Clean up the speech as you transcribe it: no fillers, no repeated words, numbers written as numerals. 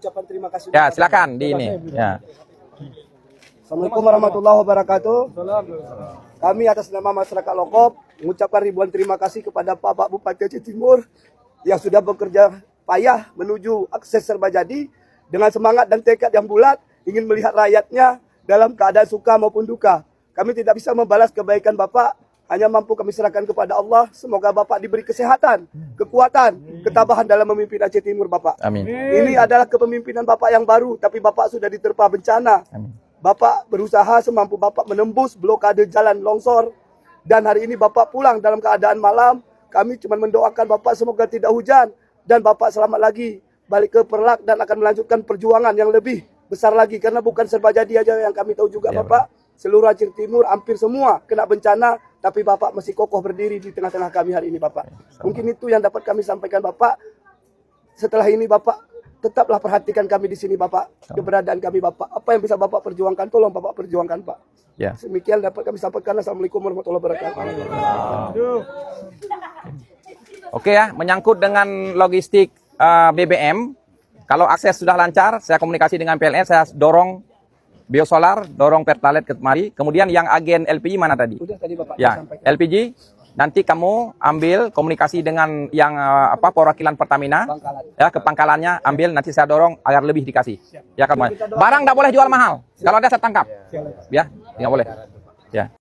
ucapan terima kasih. Ya, silakan di ini. Ya. Assalamualaikum warahmatullahi wabarakatuh. Kami atas nama masyarakat Lokop mengucapkan ribuan terima kasih kepada Bapak Bupati Aceh Timur yang sudah bekerja payah menuju akses serba jadi dengan semangat dan tekad yang bulat ingin melihat rakyatnya dalam keadaan suka maupun duka. Kami tidak bisa membalas kebaikan Bapak, hanya mampu kami serahkan kepada Allah. Semoga Bapak diberi kesehatan, kekuatan, ketabahan dalam memimpin Aceh Timur, Bapak. Amin. Ini adalah kepemimpinan Bapak yang baru, tapi Bapak sudah diterpa bencana. Amin. Bapak berusaha semampu Bapak menembus blokade jalan longsor. Dan hari ini Bapak pulang dalam keadaan malam. Kami cuma mendoakan Bapak semoga tidak hujan. Dan Bapak selamat lagi balik ke Perlak dan akan melanjutkan perjuangan yang lebih besar lagi. Karena bukan serba jadi aja yang kami tahu juga, ya, Bapak. Seluruh Aceh Timur hampir semua kena bencana. Tapi Bapak masih kokoh berdiri di tengah-tengah kami hari ini, Bapak. Mungkin itu yang dapat kami sampaikan, Bapak. Setelah ini Bapak tetaplah perhatikan kami di sini, Bapak. Keberadaan kami, Bapak. Apa yang bisa Bapak perjuangkan, tolong Bapak perjuangkan, Pak. Ya. Demikian dapat kami sampaikan. Assalamualaikum warahmatullahi wabarakatuh. Oke ya, menyangkut dengan logistik BBM, kalau akses sudah lancar, saya komunikasi dengan PLN, saya dorong biosolar, dorong Pertalite kemari. Kemudian yang agen LPG mana tadi? Udah tadi Bapak Ya, sampaikan. LPG. Nanti kamu ambil komunikasi dengan yang perwakilan Pertamina, ya, ke pangkalannya, ambil, nanti saya dorong agar lebih dikasih. Ya, kamu. Barang nggak boleh jual mahal. Kalau ada saya tangkap. Ya, nggak boleh. Ya.